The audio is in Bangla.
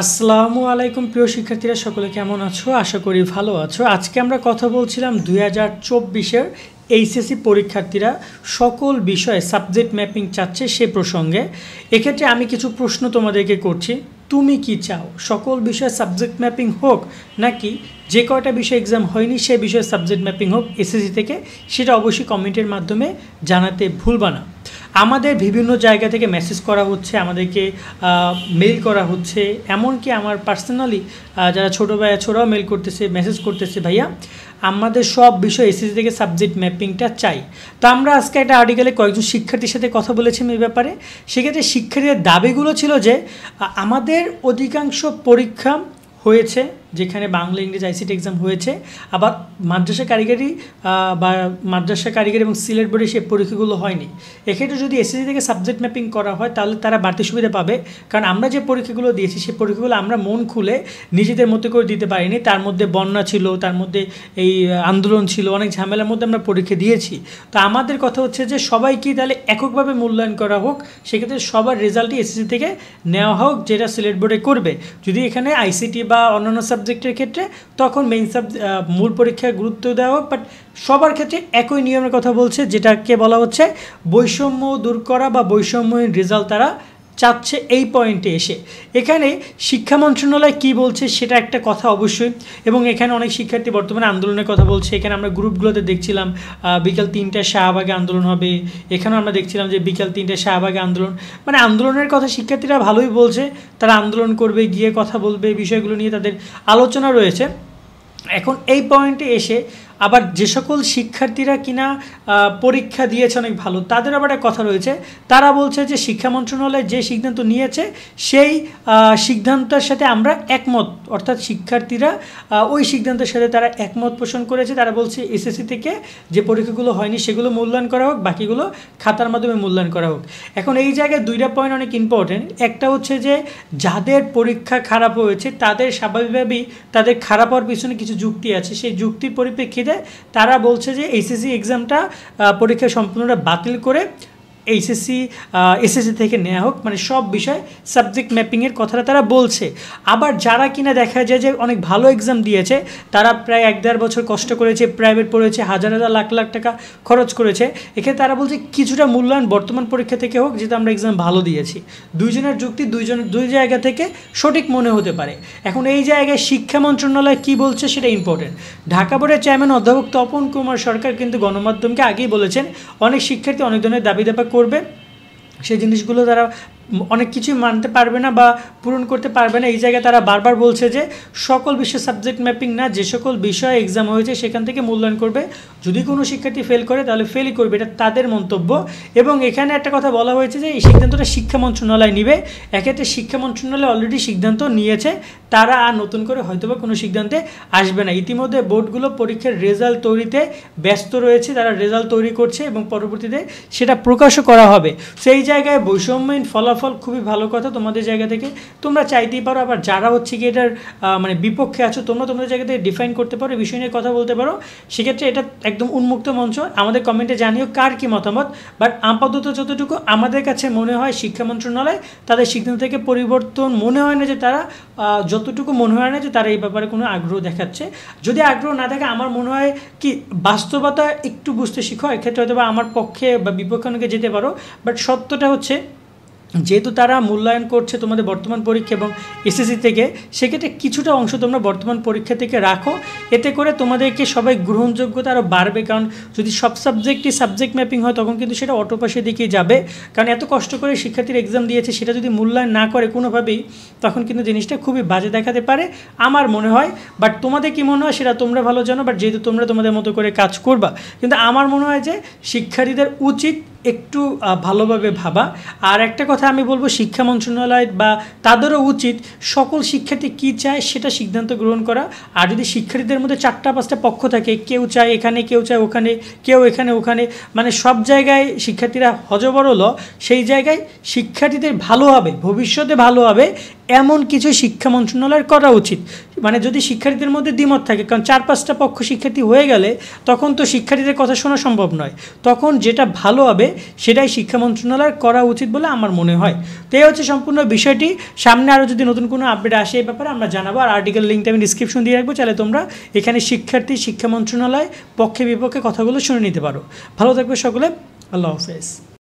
আসসালামু আলাইকুম প্রিয় শিক্ষার্থীরা, সকলে কেমন আছো? আশা করি ভালো আছো। আজকে আমরা কথা বলছিলাম 2024-এর এইচএসসি পরীক্ষার্থীরা সকল বিষয়ে সাবজেক্ট ম্যাপিং চাচ্ছে সে প্রসঙ্গে। এক্ষেত্রে আমি কিছু প্রশ্ন তোমাদেরকে করছি। তুমি কি চাও সকল বিষয়ে সাবজেক্ট ম্যাপিং হোক, নাকি যে কয়টা বিষয় এক্সাম হয়নি সে বিষয়ে সাবজেক্ট ম্যাপিং হোক এসএসসি থেকে? সেটা অবশ্যই কমেন্টের মাধ্যমে জানাতে ভুলবা না। আমাদের বিভিন্ন জায়গা থেকে মেসেজ করা হচ্ছে, আমাদেরকে মেল করা হচ্ছে, এমনকি আমার পার্সোনালি যারা ছোটো ভাইয়া ছোড়াও মেল করতেছে, মেসেজ করতেছে, ভাইয়া আমাদের সব বিষয় এসএসসি থেকে সাবজেক্ট ম্যাপিংটা চাই। তো আমরা আজকে একটা আর্টিকেলে কয়েকজন শিক্ষার্থীর সাথে কথা বলেছিলাম এই ব্যাপারে। সেক্ষেত্রে শিক্ষার্থীদের দাবিগুলো ছিল যে আমাদের অধিকাংশ পরীক্ষা হয়েছে যেখানে বাংলা ইংরেজি আইসিটি এক্সাম হয়েছে, আবার মাদ্রাসা কারিগরি বা মাদ্রাসা কারিগরি এবং সিলেট বোর্ডে সেই পরীক্ষাগুলো হয়নি। এক্ষেত্রে যদি এসএসসি থেকে সাবজেক্ট ম্যাপিং করা হয় তাহলে তারা বাড়তি সুবিধা পাবে, কারণ আমরা যে পরীক্ষাগুলো দিয়েছি সেই পরীক্ষাগুলো আমরা মন খুলে নিজেদের মতো করে দিতে পারিনি। তার মধ্যে বন্যা ছিল, তার মধ্যে এই আন্দোলন ছিল, অনেক ঝামেলার মধ্যে আমরা পরীক্ষা দিয়েছি। তো আমাদের কথা হচ্ছে যে সবাইকেই তাহলে এককভাবে মূল্যায়ন করা হোক, সেক্ষেত্রে সবার রেজাল্টই এসএসসি থেকে নেওয়া হোক, যেটা সিলেট বোর্ডে করবে। যদি এখানে আইসিটি বা অন্যান্য সাবজেক্টের ক্ষেত্রে তখন মেইন মূল পরীক্ষায় গুরুত্ব দেওয়া হোক, বাট সবার ক্ষেত্রে একই নিয়মের কথা বলছে, যেটাকে বলা হচ্ছে বৈষম্য দূর করা বা বৈষম্যহীন রেজাল্ট তারা চাচ্ছে। এই পয়েন্টে এসে এখানে শিক্ষা মন্ত্রণালয় কী বলছে সেটা একটা কথা অবশ্যই, এবং এখানে অনেক শিক্ষার্থী বর্তমানে আন্দোলনের কথা বলছে। এখানে আমরা গ্রুপগুলোতে দেখছিলাম বিকাল 3টায় শাহবাগে আন্দোলন হবে, এখানেও আমরা দেখছিলাম যে বিকাল 3টায় শাহবাগে আন্দোলন, মানে আন্দোলনের কথা শিক্ষার্থীরা ভালোই বলছে, তারা আন্দোলন করবে, গিয়ে কথা বলবে, বিষয়গুলো নিয়ে তাদের আলোচনা রয়েছে। এখন এই পয়েন্টে এসে আবার যে সকল শিক্ষার্থীরা কিনা পরীক্ষা দিয়েছে অনেক ভালো, তাদের আবার একটা কথা রয়েছে। তারা বলছে যে শিক্ষা মন্ত্রণালয় যে সিদ্ধান্ত নিয়েছে সেই সিদ্ধান্তের সাথে আমরা একমত, অর্থাৎ শিক্ষার্থীরা ওই সিদ্ধান্তের সাথে তারা একমত পোষণ করেছে। তারা বলছে এসএসসি থেকে যে পরীক্ষাগুলো হয়নি সেগুলো মূল্যায়ন করা হোক, বাকিগুলো খাতার মাধ্যমে মূল্যায়ন করা হোক। এখন এই জায়গায় দুইটা পয়েন্ট অনেক ইম্পর্টেন্ট। একটা হচ্ছে যে যাদের পরীক্ষা খারাপ হয়েছে তাদের স্বাভাবিকভাবেই তাদের খারাপ হওয়ার পিছনে কিছু যুক্তি আছে, সেই যুক্তির পরিপ্রেক্ষিতে তারা বলছে যে এইচএসসি এক্সামটা পরীক্ষা সম্পূর্ণটা বাতিল করে এসএসসি থেকে নেওয়া হোক, মানে সব বিষয় সাবজেক্ট ম্যাপিংয়ের কথাটা তারা বলছে। আবার যারা কিনা দেখা যায় যে অনেক ভালো এক্সাম দিয়েছে, তারা প্রায় 1-1.5 বছর কষ্ট করেছে, প্রাইভেট পড়েছে, হাজার হাজার লাখ লাখ টাকা খরচ করেছে, এক্ষেত্রে তারা বলছে কিছুটা মূল্যায়ন বর্তমান পরীক্ষা থেকে হোক, যেহেতু আমরা এক্সাম ভালো দিয়েছি। দুইজনের যুক্তি দুই জায়গা থেকে সঠিক মনে হতে পারে। এখন এই জায়গায় শিক্ষা মন্ত্রণালয় কী বলছে সেটা ইম্পর্টেন্ট। ঢাকা বোর্ডের চেয়ারম্যান অধ্যাপক তপন কুমার সরকার কিন্তু গণমাধ্যমকে আগেই বলেছেন অনেক শিক্ষার্থী অনেক ধরনের দাবি দাবা করবে, সেই জিনিসগুলো তারা অনেক কিছুই মানতে পারবে না বা পূরণ করতে পারবে না। এই জায়গায় তারা বারবার বলছে যে সকল বিষয় সাবজেক্ট ম্যাপিং না, যে সকল বিষয় এক্সাম হয়েছে সেখান থেকে মূল্যায়ন করবে। যদি কোনো শিক্ষার্থী ফেল করে তাহলে ফেলই করবে, এটা তাদের মন্তব্য। এবং এখানে একটা কথা বলা হয়েছে যে এই সিদ্ধান্তটা শিক্ষা মন্ত্রণালয় নেবে। এক্ষেত্রে শিক্ষা মন্ত্রণালয় অলরেডি সিদ্ধান্ত নিয়েছে, তারা আর নতুন করে হয়তোবা কোনো সিদ্ধান্তে আসবে না। ইতিমধ্যে বোর্ডগুলো পরীক্ষার রেজাল্ট তৈরিতে ব্যস্ত রয়েছে, তারা রেজাল্ট তৈরি করছে এবং পরবর্তীতে সেটা প্রকাশও করা হবে। সেই জায়গায় বৈষম্যহীন ফলাফল খুবই ভালো কথা তোমাদের জায়গা থেকে, তোমরা চাইতেই পারো। আবার যারা হচ্ছে কি এটার মানে বিপক্ষে আছো, তোমরা তোমাদের জায়গা থেকে ডিফাইন করতে পারো, বিষয় নিয়ে কথা বলতে পারো। সেক্ষেত্রে এটা একদম উন্মুক্ত মঞ্চ, আমাদের কমেন্টে জানিও কার কী মতামত। বাট আপাতত যতটুকু আমাদের কাছে মনে হয় শিক্ষা মন্ত্রণালয় তাদের সিদ্ধান্ত থেকে পরিবর্তন মনে হয় না, যে তারা যতটুকু মনে হয় না যে তারা এই ব্যাপারে কোনো আগ্রহ দেখাচ্ছে। যদি আগ্রহ না থাকে, আমার মনে হয় কি বাস্তবতা একটু বুঝতে শিখো, এক্ষেত্রে হয়তো বা আমার পক্ষে বা বিপক্ষে অনেকে যেতে পারো। বাট সত্যটা হচ্ছে যেহেতু তারা মূল্যায়ন করছে তোমাদের বর্তমান পরীক্ষা এবং এসএসসি থেকে, সেক্ষেত্রে কিছুটা অংশ তোমরা বর্তমান পরীক্ষা থেকে রাখো, এতে করে তোমাদেরকে সবাই গ্রহণযোগ্যতা আরও বাড়বে। কারণ যদি সব সাবজেক্টই সাবজেক্ট ম্যাপিং হয় তখন কিন্তু সেটা অটোপাসের দিকেই যাবে। কারণ এত কষ্ট করে শিক্ষার্থীর এক্সাম দিয়েছে, সেটা যদি মূল্যায়ন না করে কোনোভাবেই, তখন কিন্তু জিনিসটা খুবই বাজে দেখাতে পারে আমার মনে হয়। বাট তোমাদের কী মনে হয় সেটা তোমরা ভালো জানো, বাট যেহেতু তোমরা তোমাদের মতো করে কাজ করবা, কিন্তু আমার মনে হয় যে শিক্ষার্থীদের উচিত একটু ভালোভাবে ভাবা। আর একটা কথা আমি বলবো, শিক্ষা মন্ত্রণালয় বা তাদেরও উচিত সকল শিক্ষার্থী কী চায় সেটা সিদ্ধান্ত গ্রহণ করা। আর যদি শিক্ষার্থীদের মধ্যে 4-5টা পক্ষ থাকে, কেউ চায় এখানে, কেউ চায় ওখানে, কেউ এখানে ওখানে, মানে সব জায়গায় শিক্ষার্থীরা হযবরল, সেই জায়গায় শিক্ষার্থীদের ভালো হবে, ভবিষ্যতে ভালো হবে, এমন কিছু শিক্ষা মন্ত্রণালয়ের করা উচিত। মানে যদি শিক্ষার্থীদের মধ্যে দ্বিমত থাকে, কারণ 4-5টা পক্ষ শিক্ষার্থী হয়ে গেলে তখন তো শিক্ষার্থীদের কথা শোনা সম্ভব নয়, তখন যেটা ভালো হবে সেটাই শিক্ষা মন্ত্রণালয়ের করা উচিত বলে আমার মনে হয়। তো এই হচ্ছে সম্পূর্ণ বিষয়টি। সামনে আরও যদি নতুন কোনো আপডেট আসে এই ব্যাপারে আমরা জানাবো, আর আর্টিকেল লিঙ্কটা আমি ডিসক্রিপশন দিয়ে রাখবো, চাইলে তোমরা এখানে শিক্ষা মন্ত্রণালয় পক্ষে বিপক্ষে কথাগুলো শুনে নিতে পারো। ভালো থাকবে সকলে, আল্লাহ হাফেজ।